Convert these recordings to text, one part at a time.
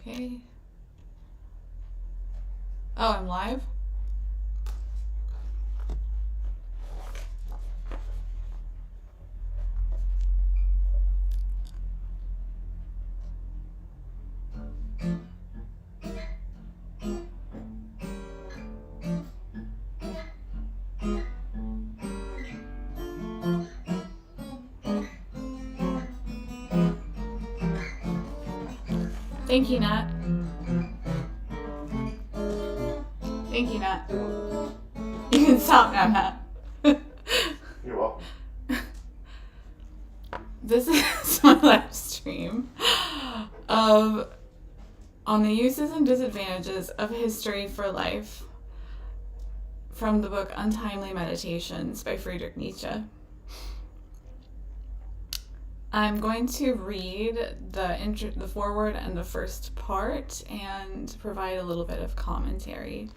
Okay. Oh, I'm live? Thank you, Nat. Thank you, Nat. You can stop now, Nat. You're welcome. This is my live stream on the uses and disadvantages of history for life from the book Untimely Meditations by Friedrich Nietzsche. I'm going to read the foreword and the first part and provide a little bit of commentary.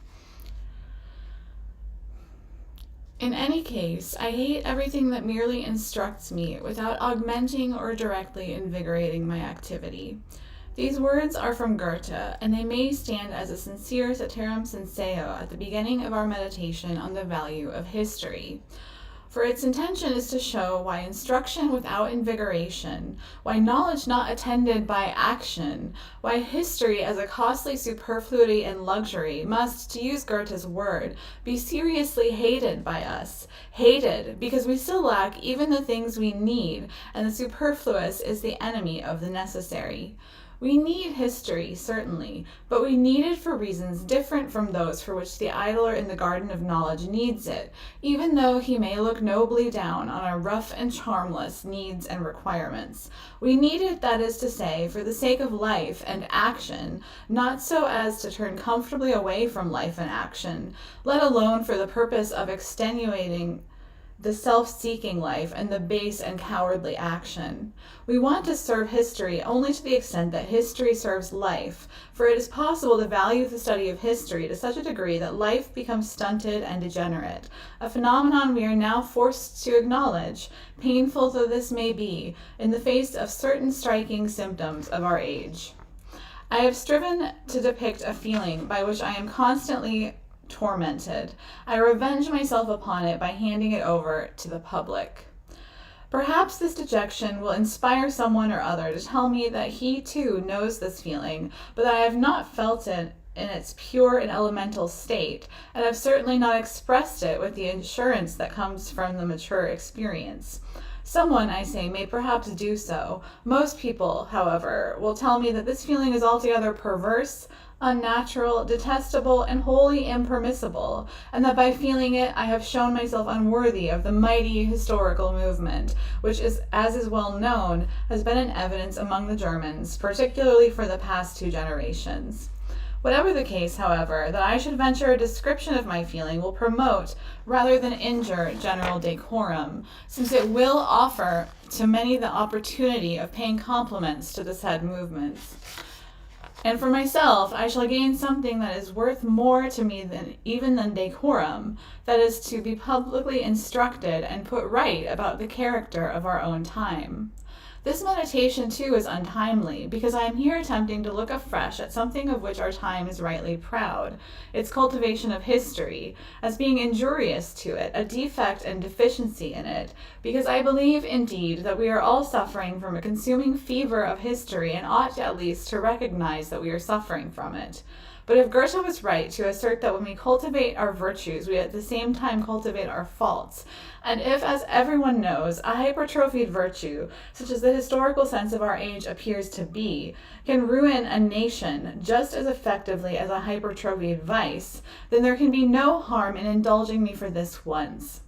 In any case, I hate everything that merely instructs me without augmenting or directly invigorating my activity. These words are from Goethe, and they may stand as a sincere ceterum censeo at the beginning of our meditation on the value of history. For its intention is to show why instruction without invigoration, why knowledge not attended by action, why history as a costly superfluity and luxury must, to use Goethe's word, be seriously hated by us. Hated because we still lack even the things we need, and the superfluous is the enemy of the necessary. We need history, certainly, but we need it for reasons different from those for which the idler in the garden of knowledge needs it, even though he may look nobly down on our rough and charmless needs and requirements. We need it, that is to say, for the sake of life and action, not so as to turn comfortably away from life and action, let alone for the purpose of extenuating the self-seeking life and the base and cowardly action. We want to serve history only to the extent that history serves life, for it is possible to value the study of history to such a degree that life becomes stunted and degenerate, a phenomenon we are now forced to acknowledge, painful though this may be, in the face of certain striking symptoms of our age. I have striven to depict a feeling by which I am constantly tormented. I revenge myself upon it by handing it over to the public. Perhaps this dejection will inspire someone or other to tell me that he too knows this feeling, but that I have not felt it in its pure and elemental state, and have certainly not expressed it with the assurance that comes from the mature experience. Someone, I say, may perhaps do so. Most people, however, will tell me that this feeling is altogether perverse, unnatural, detestable, and wholly impermissible, and that by feeling it I have shown myself unworthy of the mighty historical movement, which, as is well known, has been in evidence among the Germans, particularly for the past 2 generations. Whatever the case, however, that I should venture a description of my feeling will promote, rather than injure, general decorum, since it will offer to many the opportunity of paying compliments to the said movements. And for myself, I shall gain something that is worth more to me than decorum, that is to be publicly instructed and put right about the character of our own time. This meditation, too, is untimely, because I am here attempting to look afresh at something of which our time is rightly proud, its cultivation of history, as being injurious to it, a defect and deficiency in it, because I believe, indeed, that we are all suffering from a consuming fever of history, and ought at least to recognize that we are suffering from it. But if Goethe was right to assert that when we cultivate our virtues, we at the same time cultivate our faults, and if, as everyone knows, a hypertrophied virtue, such as the historical sense of our age appears to be, can ruin a nation just as effectively as a hypertrophied vice, then there can be no harm in indulging me for this once.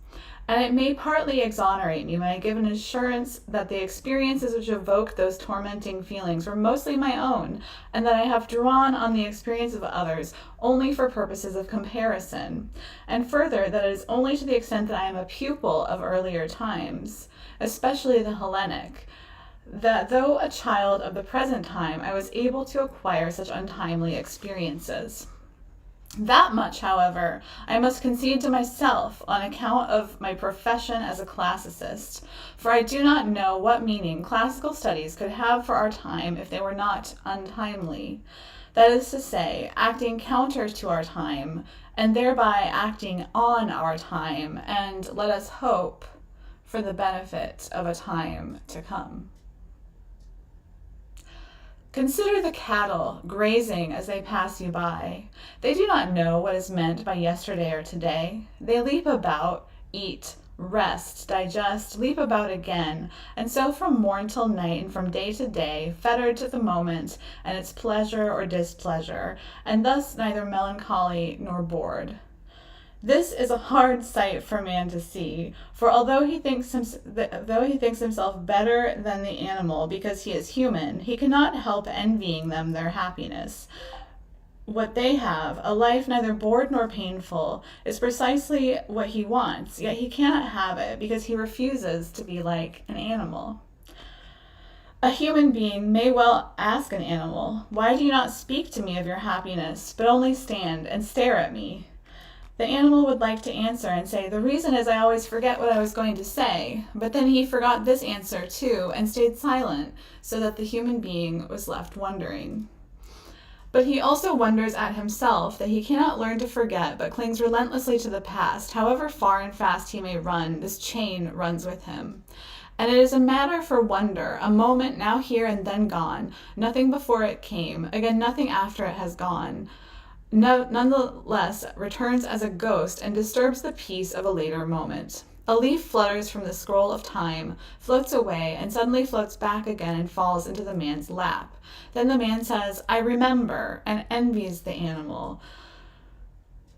And it may partly exonerate me when I give an assurance that the experiences which evoke those tormenting feelings were mostly my own, and that I have drawn on the experience of others only for purposes of comparison, and further, that it is only to the extent that I am a pupil of earlier times, especially the Hellenic, that though a child of the present time, I was able to acquire such untimely experiences. That much, however, I must concede to myself on account of my profession as a classicist, for I do not know what meaning classical studies could have for our time if they were not untimely. That is to say, acting counter to our time, and thereby acting on our time, and let us hope for the benefit of a time to come. Consider the cattle grazing as they pass you by. They do not know what is meant by yesterday or today. They leap about, eat, rest, digest, leap about again, and so from morn till night and from day to day, fettered to the moment and its pleasure or displeasure, and thus neither melancholy nor bored. This is a hard sight for man to see, for although he thinks himself better than the animal because he is human, he cannot help envying them their happiness. What they have, a life neither bored nor painful, is precisely what he wants, yet he cannot have it because he refuses to be like an animal. A human being may well ask an animal, "Why do you not speak to me of your happiness, but only stand and stare at me?" The animal would like to answer and say, "The reason is I always forget what I was going to say," but then he forgot this answer too and stayed silent, so that the human being was left wondering. But he also wonders at himself that he cannot learn to forget, but clings relentlessly to the past. However far and fast he may run, this chain runs with him. And it is a matter for wonder, a moment now here and then gone, nothing before it came, again nothing after it has gone. Nonetheless returns as a ghost and disturbs the peace of a later moment. A leaf flutters from the scroll of time, floats away, and suddenly floats back again and falls into the man's lap. Then the man says, "I remember," and envies the animal,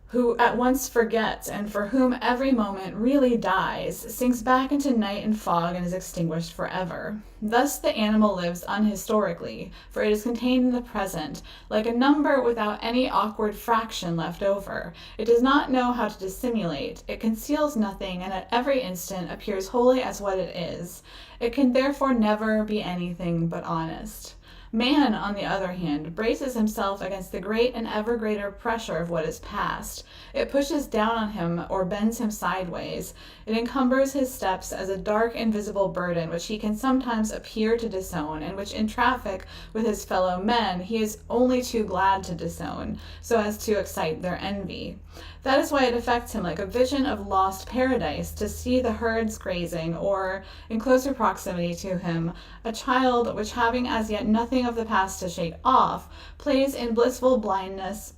who at once forgets and for whom every moment really dies, sinks back into night and fog and is extinguished forever. Thus the animal lives unhistorically, for it is contained in the present, like a number without any awkward fraction left over. It does not know how to dissimulate, it conceals nothing, and at every instant appears wholly as what it is. It can therefore never be anything but honest. Man, on the other hand, braces himself against the great and ever greater pressure of what is past. It pushes down on him or bends him sideways. It encumbers his steps as a dark, invisible burden which he can sometimes appear to disown, and which in traffic with his fellow men he is only too glad to disown, so as to excite their envy. That is why it affects him like a vision of lost paradise to see the herds grazing, or, in closer proximity to him, a child which, having as yet nothing of the past to shake off, plays in blissful blindness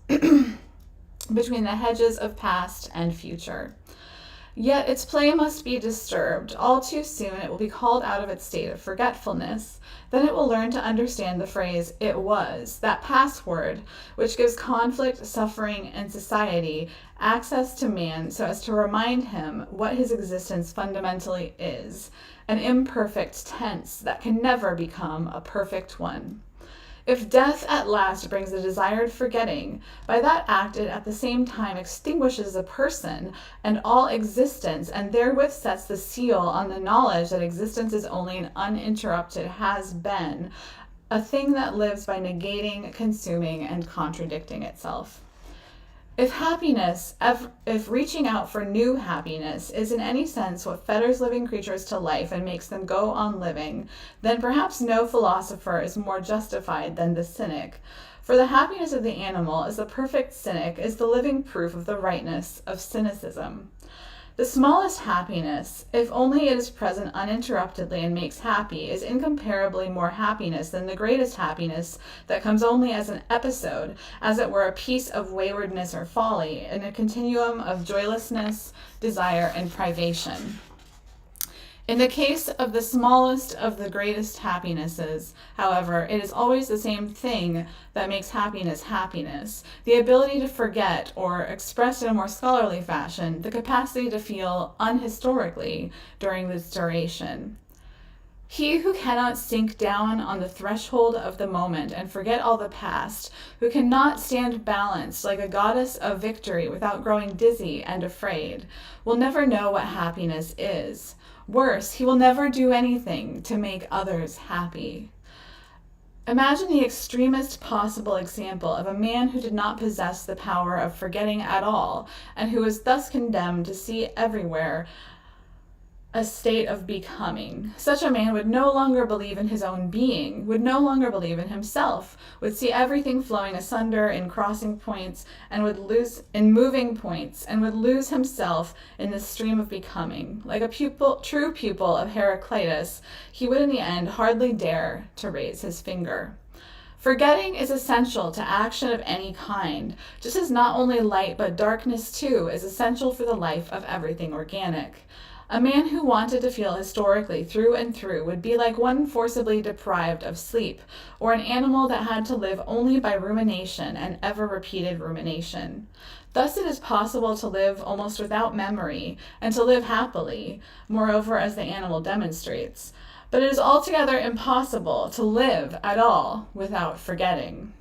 between the hedges of past and future. Yet its play must be disturbed. All too soon it will be called out of its state of forgetfulness. Then it will learn to understand the phrase "it was," that password which gives conflict, suffering, and society access to man so as to remind him what his existence fundamentally is, an imperfect tense that can never become a perfect one. If death at last brings the desired forgetting, by that act it at the same time extinguishes a person and all existence, and therewith sets the seal on the knowledge that existence is only an uninterrupted has-been, a thing that lives by negating, consuming, and contradicting itself. If reaching out for new happiness is in any sense what fetters living creatures to life and makes them go on living, then perhaps no philosopher is more justified than the cynic. For the happiness of the animal as the perfect cynic is the living proof of the rightness of cynicism. The smallest happiness, if only it is present uninterruptedly and makes happy, is incomparably more happiness than the greatest happiness that comes only as an episode, as it were a piece of waywardness or folly, in a continuum of joylessness, desire, and privation. In the case of the smallest of the greatest happinesses, however, it is always the same thing that makes happiness happiness: the ability to forget, or, expressed in a more scholarly fashion, the capacity to feel unhistorically during this duration. He who cannot sink down on the threshold of the moment and forget all the past, who cannot stand balanced like a goddess of victory without growing dizzy and afraid, will never know what happiness is. Worse, he will never do anything to make others happy. Imagine the extremest possible example of a man who did not possess the power of forgetting at all, and who was thus condemned to see everywhere a state of becoming. Such a man would no longer believe in his own being, would no longer believe in himself, would see everything flowing asunder in crossing points and would lose in moving points, and would lose himself in the stream of becoming. Like a true pupil of Heraclitus, he would in the end hardly dare to raise his finger. Forgetting is essential to action of any kind, just as not only light but darkness too is essential for the life of everything organic. A man who wanted to feel historically through and through would be like one forcibly deprived of sleep, or an animal that had to live only by rumination and ever-repeated rumination. Thus it is possible to live almost without memory, and to live happily, moreover as the animal demonstrates. But it is altogether impossible to live at all without forgetting.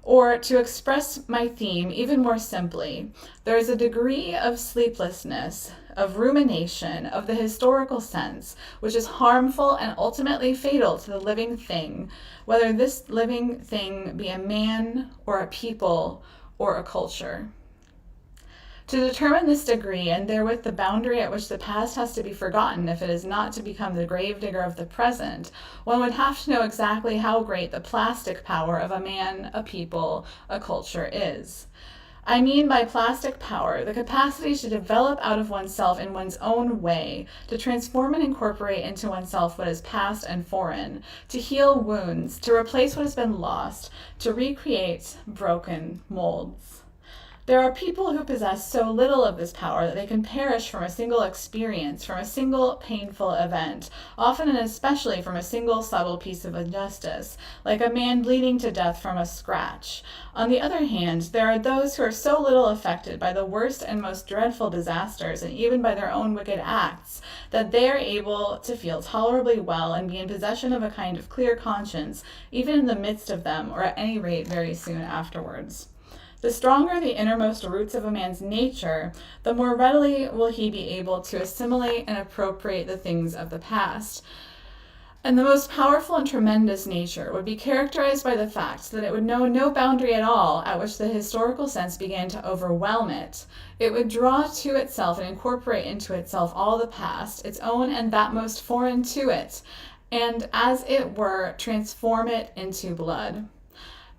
Or, to express my theme even more simply, there is a degree of sleeplessness, of rumination, of the historical sense, which is harmful and ultimately fatal to the living thing, whether this living thing be a man or a people or a culture. To determine this degree, and therewith the boundary at which the past has to be forgotten if it is not to become the gravedigger of the present, one would have to know exactly how great the plastic power of a man, a people, a culture is. I mean by plastic power the capacity to develop out of oneself in one's own way, to transform and incorporate into oneself what is past and foreign, to heal wounds, to replace what has been lost, to recreate broken molds. There are people who possess so little of this power that they can perish from a single experience, from a single painful event, often and especially from a single subtle piece of injustice, like a man bleeding to death from a scratch. On the other hand, there are those who are so little affected by the worst and most dreadful disasters, and even by their own wicked acts, that they are able to feel tolerably well and be in possession of a kind of clear conscience, even in the midst of them, or at any rate very soon afterwards. The stronger the innermost roots of a man's nature, the more readily will he be able to assimilate and appropriate the things of the past. And the most powerful and tremendous nature would be characterized by the fact that it would know no boundary at all at which the historical sense began to overwhelm it. It would draw to itself and incorporate into itself all the past, its own and that most foreign to it, and as it were, transform it into blood.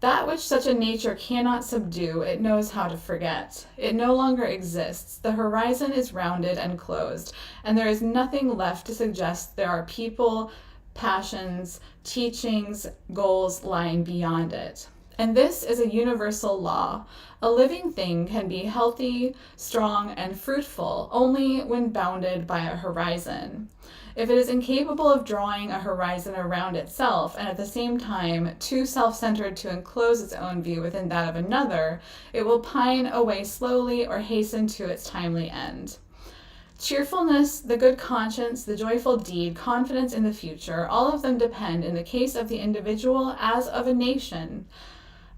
That which such a nature cannot subdue, it knows how to forget. It no longer exists. The horizon is rounded and closed, and there is nothing left to suggest there are people, passions, teachings, goals lying beyond it. And this is a universal law. A living thing can be healthy, strong, and fruitful only when bounded by a horizon. If it is incapable of drawing a horizon around itself, and at the same time too self-centered to enclose its own view within that of another, it will pine away slowly or hasten to its timely end. Cheerfulness, the good conscience, the joyful deed, confidence in the future, all of them depend, in the case of the individual as of a nation,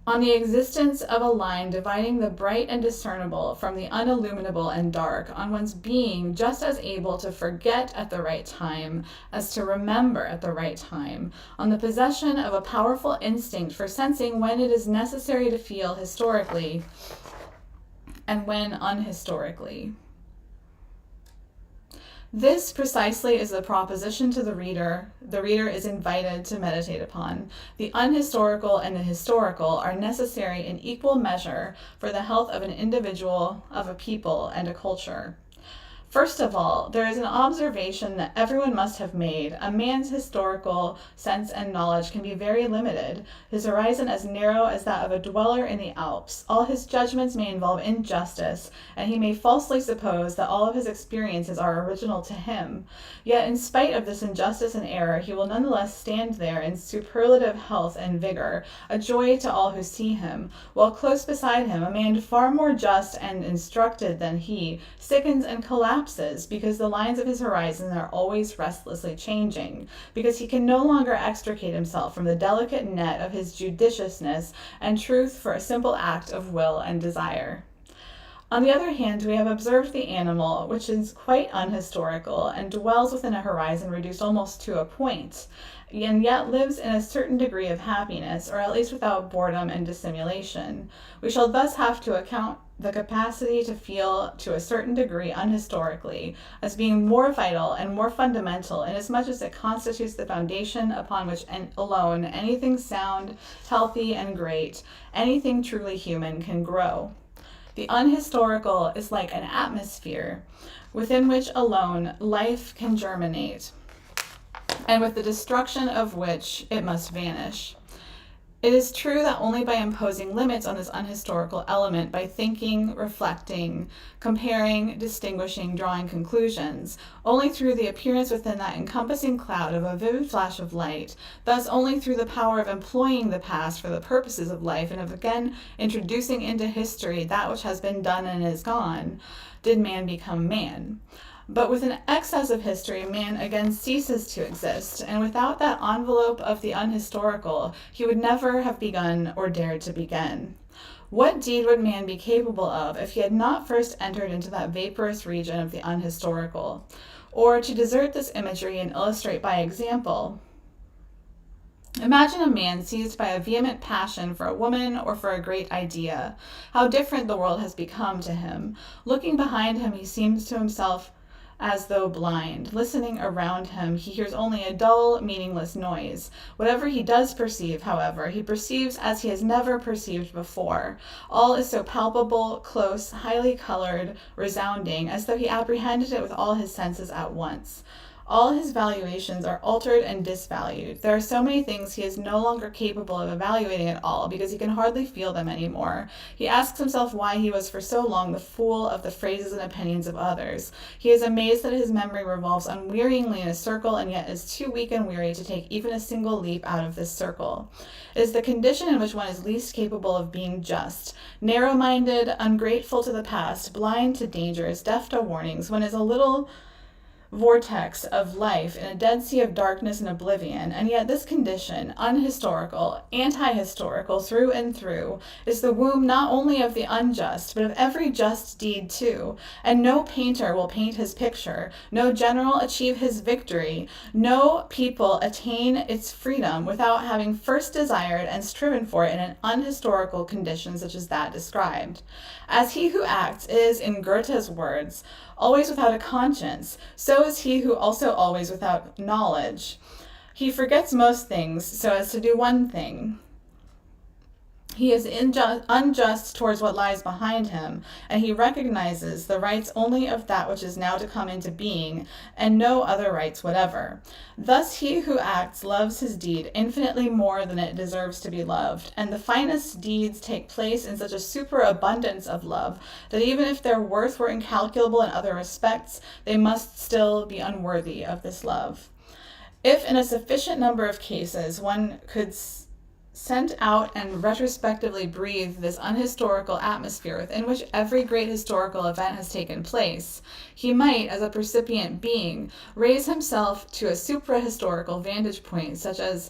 on the existence of a line dividing the bright and discernible from the unilluminable and dark, on one's being just as able to forget at the right time as to remember at the right time, on the possession of a powerful instinct for sensing when it is necessary to feel historically and when unhistorically. This precisely is the proposition to the reader is invited to meditate upon. The unhistorical and the historical are necessary in equal measure for the health of an individual, of a people, and a culture. First of all, there is an observation that everyone must have made. A man's historical sense and knowledge can be very limited, his horizon as narrow as that of a dweller in the Alps. All his judgments may involve injustice, and he may falsely suppose that all of his experiences are original to him. Yet in spite of this injustice and error, he will nonetheless stand there in superlative health and vigor, a joy to all who see him, while close beside him a man far more just and instructed than he sickens and collapses because the lines of his horizon are always restlessly changing, because he can no longer extricate himself from the delicate net of his judiciousness and truth for a simple act of will and desire. On the other hand, we have observed the animal, which is quite unhistorical and dwells within a horizon reduced almost to a point, and yet lives in a certain degree of happiness, or at least without boredom and dissimulation. We shall thus have to account the capacity to feel to a certain degree unhistorically as being more vital and more fundamental, inasmuch as it constitutes the foundation upon which alone anything sound, healthy, and great, anything truly human, can grow. The unhistorical is like an atmosphere within which alone life can germinate, and with the destruction of which it must vanish. It is true that only by imposing limits on this unhistorical element, by thinking, reflecting, comparing, distinguishing, drawing conclusions, only through the appearance within that encompassing cloud of a vivid flash of light, thus only through the power of employing the past for the purposes of life and of again introducing into history that which has been done and is gone, did man become man. But with an excess of history, man again ceases to exist, and without that envelope of the unhistorical, he would never have begun or dared to begin. What deed would man be capable of if he had not first entered into that vaporous region of the unhistorical? Or, to desert this imagery and illustrate by example, imagine a man seized by a vehement passion for a woman or for a great idea. How different the world has become to him. Looking behind him, he seems to himself as though blind. Listening around him, he hears only a dull, meaningless noise. Whatever he does perceive, however, he perceives as he has never perceived before. All is so palpable, close, highly colored, resounding, as though he apprehended it with all his senses at once. All his valuations are altered and disvalued. There are so many things he is no longer capable of evaluating at all because he can hardly feel them anymore. He asks himself why he was for so long the fool of the phrases and opinions of others. He is amazed that his memory revolves unwearyingly in a circle and yet is too weak and weary to take even a single leap out of this circle. It is the condition in which one is least capable of being just. Narrow-minded, ungrateful to the past, blind to dangers, deaf to warnings, one is a little vortex of life in a dead sea of darkness and oblivion, and yet this condition, unhistorical, anti-historical through and through, is the womb not only of the unjust, but of every just deed too, and no painter will paint his picture, no general achieve his victory, no people attain its freedom without having first desired and striven for it in an unhistorical condition such as that described. As he who acts is, in Goethe's words, always without a conscience, so is he who also always without knowledge. He forgets most things so as to do one thing. He is unjust towards what lies behind him, and he recognizes the rights only of that which is now to come into being, and no other rights whatever. Thus he who acts loves his deed infinitely more than it deserves to be loved, and the finest deeds take place in such a superabundance of love that even if their worth were incalculable in other respects, they must still be unworthy of this love. If in a sufficient number of cases one could sent out and retrospectively breathe this unhistorical atmosphere within which every great historical event has taken place, he might, as a percipient being, raise himself to a supra-historical vantage point, such as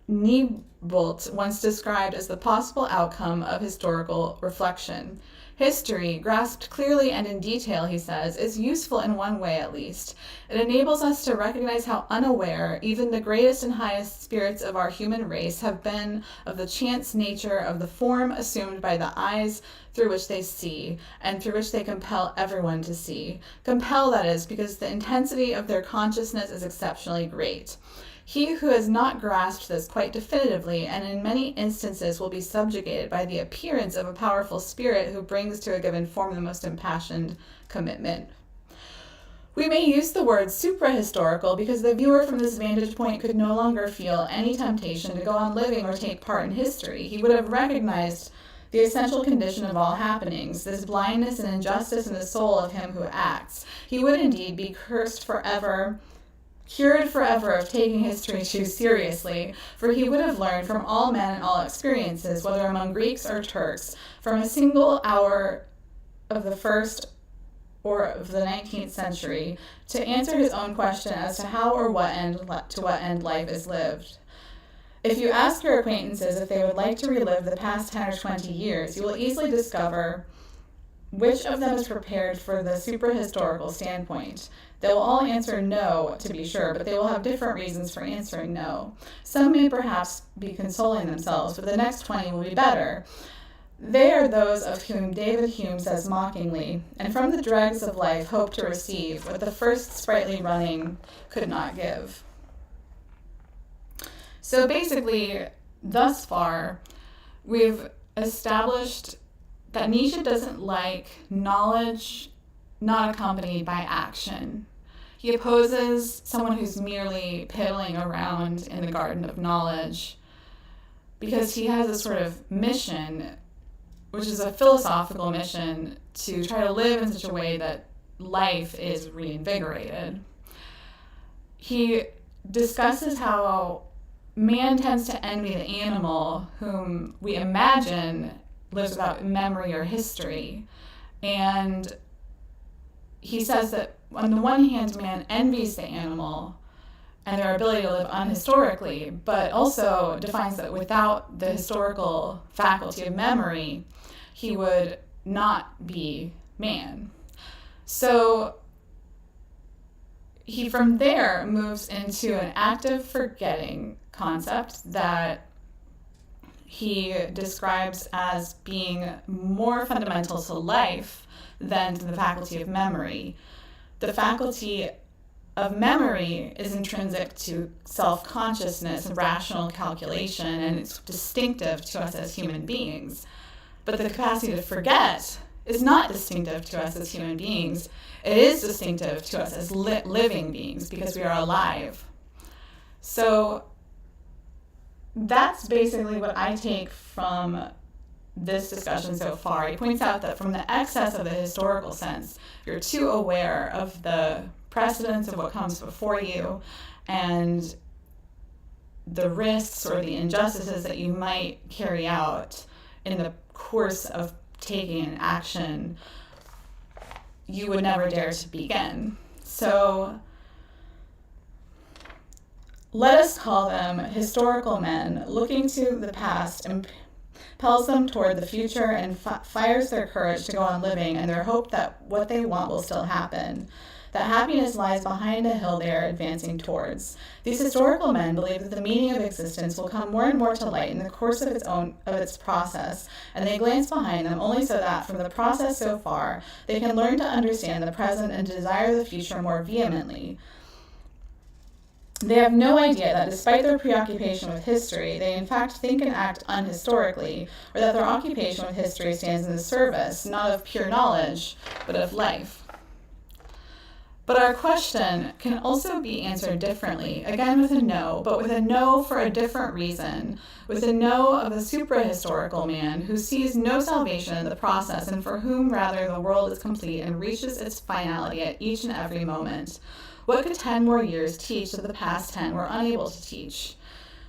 Niebuhr once described as the possible outcome of historical reflection. History, grasped clearly and in detail, he says, is useful in one way at least. It enables us to recognize how unaware even the greatest and highest spirits of our human race have been of the chance nature of the form assumed by the eyes through which they see, and through which they compel everyone to see. Compel, that is, because the intensity of their consciousness is exceptionally great. He who has not grasped this quite definitively, and in many instances will be subjugated by the appearance of a powerful spirit who brings to a given form the most impassioned commitment. We may use the word suprahistorical because the viewer from this vantage point could no longer feel any temptation to go on living or take part in history. He would have recognized the essential condition of all happenings, this blindness and injustice in the soul of him who acts. He would indeed be cured forever of taking history too seriously, for he would have learned from all men and all experiences, whether among Greeks or Turks, from a single hour of the first or of the 19th century, to answer his own question as to how or to what end life is lived. If you ask your acquaintances if they would like to relive the past 10 or 20 years, you will easily discover which of them is prepared for the superhistorical standpoint? They will all answer no, to be sure, but they will have different reasons for answering no. Some may perhaps be consoling themselves, but the next 20 will be better. They are those of whom David Hume says mockingly, and from the dregs of life hope to receive what the first sprightly running could not give. So basically, thus far, we've established that Nietzsche doesn't like knowledge not accompanied by action. He opposes someone who's merely piddling around in the garden of knowledge because he has a sort of mission, which is a philosophical mission, to try to live in such a way that life is reinvigorated. He discusses how man tends to envy the animal whom we imagine lives without memory or history. And he says that on the one hand, man envies the animal and their ability to live unhistorically, but also defines that without the historical faculty of memory, he would not be man. So he from there moves into an active forgetting concept that he describes as being more fundamental to life than to the faculty of memory. The faculty of memory is intrinsic to self-consciousness and rational calculation, and it's distinctive to us as human beings. But the capacity to forget is not distinctive to us as human beings. It is distinctive to us as living beings because we are alive. So that's basically what I take from this discussion so far. He points out that from the excess of the historical sense, you're too aware of the precedence of what comes before you and the risks or the injustices that you might carry out in the course of taking an action you would never dare to begin. So let us call them historical men looking to the past and impels them toward the future and fires their courage to go on living and their hope that what they want will still happen, that happiness lies behind a hill they are advancing towards. These historical men believe that the meaning of existence will come more and more to light in the course of its process, and they glance behind them only so that, from the process so far, they can learn to understand the present and desire the future more vehemently. They have no idea that despite their preoccupation with history, they in fact think and act unhistorically, or that their occupation with history stands in the service, not of pure knowledge, but of life. But our question can also be answered differently, again with a no, but with a no for a different reason, with a no of the suprahistorical man who sees no salvation in the process and for whom rather the world is complete and reaches its finality at each and every moment. What could 10 more years teach that the past 10 were unable to teach?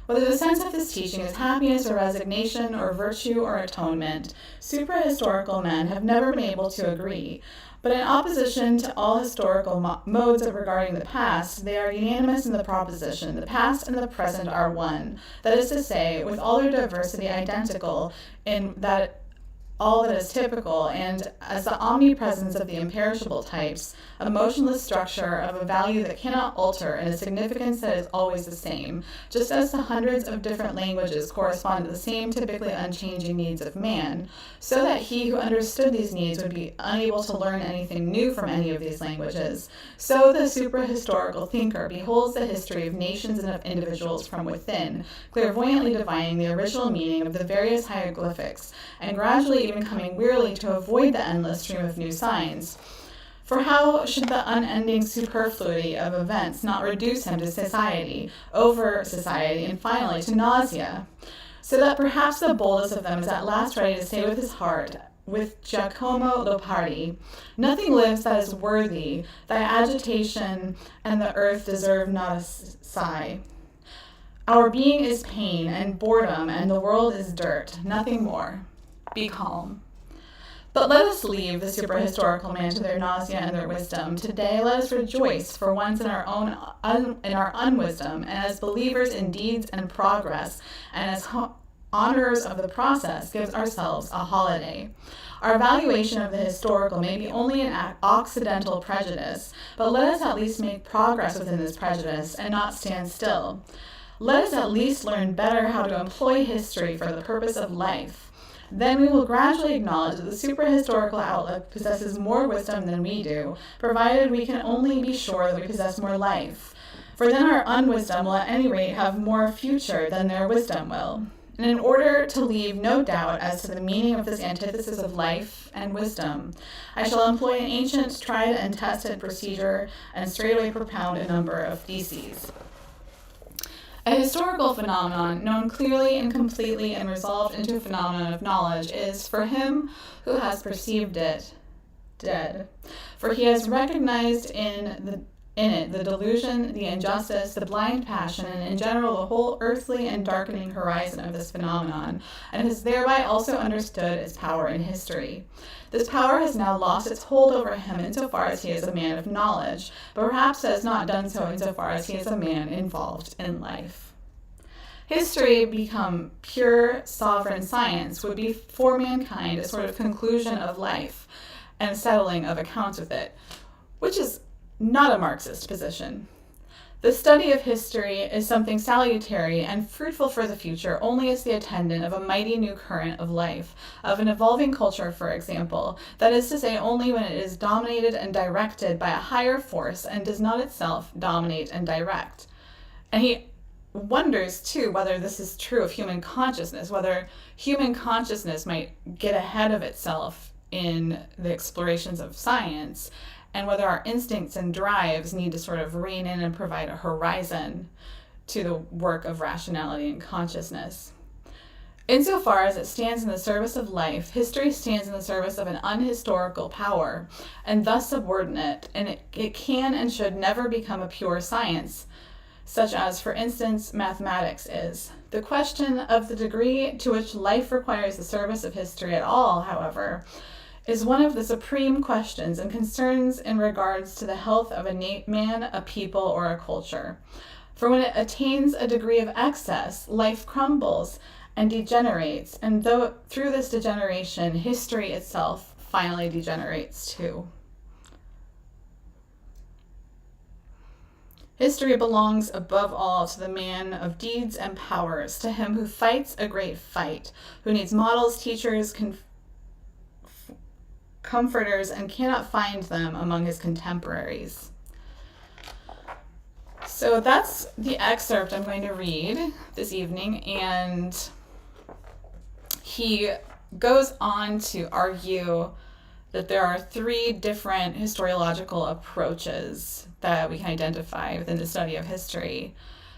Whether the sense of this teaching is happiness or resignation or virtue or atonement, suprahistorical men have never been able to agree. But in opposition to all historical modes of regarding the past, they are unanimous in the proposition: the past and the present are one. That is to say, with all their diversity identical in that all that is typical, and as the omnipresence of the imperishable types, a motionless structure of a value that cannot alter and a significance that is always the same, just as the hundreds of different languages correspond to the same typically unchanging needs of man, so that he who understood these needs would be unable to learn anything new from any of these languages, so the suprahistorical thinker beholds the history of nations and of individuals from within, clairvoyantly divining the original meaning of the various hieroglyphics, and gradually even coming wearily to avoid the endless stream of new signs. For how should the unending superfluity of events not reduce him to satiety, over satiety, and finally to nausea? So that perhaps the boldest of them is at last ready to say with his heart, with Giacomo Leopardi, "Nothing lives that is worthy, thy agitation and the earth deserve not a sigh. Our being is pain and boredom, and the world is dirt, nothing more. Be calm." But let us leave the superhistorical man to their nausea and their wisdom. Today let us rejoice for once in our unwisdom, and as believers in deeds and progress, and as honorers of the process, gives ourselves a holiday. Our evaluation of the historical may be only an occidental prejudice, but let us at least make progress within this prejudice and not stand still. Let us at least learn better how to employ history for the purpose of life. Then we will gradually acknowledge that the superhistorical outlook possesses more wisdom than we do, provided we can only be sure that we possess more life. For then our unwisdom will at any rate have more future than their wisdom will. And in order to leave no doubt as to the meaning of this antithesis of life and wisdom, I shall employ an ancient, tried and tested procedure and straightway propound a number of theses. A historical phenomenon, known clearly and completely and resolved into a phenomenon of knowledge, is, for him who has perceived it, dead. For he has recognized in it the delusion, the injustice, the blind passion, and in general the whole earthly and darkening horizon of this phenomenon, and has thereby also understood its power in history. This power has now lost its hold over him insofar as he is a man of knowledge, but perhaps has not done so insofar as he is a man involved in life. History, become pure, sovereign science, would be for mankind a sort of conclusion of life and a settling of accounts with it, which is not a Marxist position. The study of history is something salutary and fruitful for the future only as the attendant of a mighty new current of life, of an evolving culture, for example, that is to say only when it is dominated and directed by a higher force and does not itself dominate and direct. And he wonders, too, whether this is true of human consciousness, whether human consciousness might get ahead of itself in the explorations of science, and whether our instincts and drives need to sort of rein in and provide a horizon to the work of rationality and consciousness. Insofar as it stands in the service of life, history stands in the service of an unhistorical power, and thus subordinate, and it can and should never become a pure science, such as, for instance, mathematics is. The question of the degree to which life requires the service of history at all, however, is one of the supreme questions and concerns in regards to the health of a man, a people, or a culture. For when it attains a degree of excess, life crumbles and degenerates, and through this degeneration, history itself finally degenerates too. History belongs above all to the man of deeds and powers, to him who fights a great fight, who needs models, teachers, comforters, and cannot find them among his contemporaries. So that's the excerpt I'm going to read this evening, and he goes on to argue that there are three different historiological approaches that we can identify within the study of history.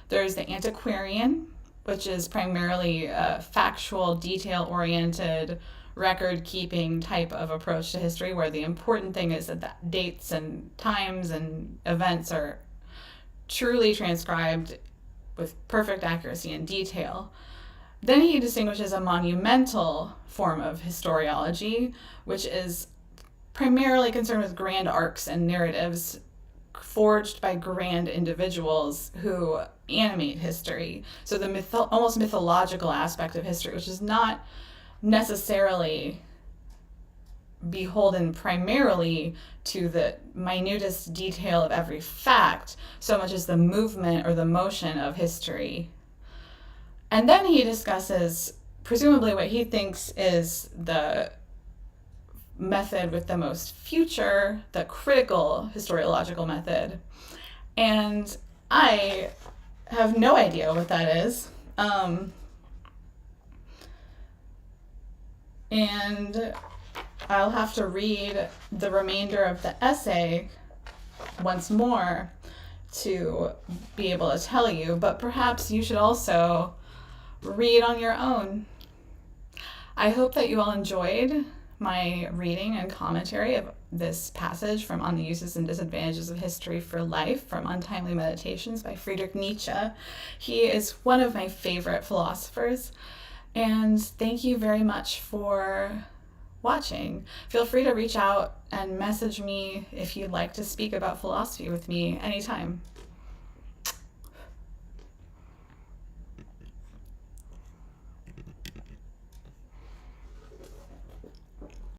There's the antiquarian, which is primarily a factual, detail-oriented, record-keeping type of approach to history, where the important thing is that the dates and times and events are truly transcribed with perfect accuracy and detail. Then he distinguishes a monumental form of historiology, which is primarily concerned with grand arcs and narratives forged by grand individuals who animate history. So the almost mythological aspect of history, which is not necessarily beholden primarily to the minutest detail of every fact, so much as the movement or the motion of history. And then he discusses, presumably, what he thinks is the method with the most future, the critical historiological method. And I have no idea what that is. And I'll have to read the remainder of the essay once more to be able to tell you, but perhaps you should also read on your own. I hope that you all enjoyed my reading and commentary of this passage from On the Uses and Disadvantages of History for Life from Untimely Meditations by Friedrich Nietzsche. He is one of my favorite philosophers. And thank you very much for watching. Feel free to reach out and message me if you'd like to speak about philosophy with me anytime.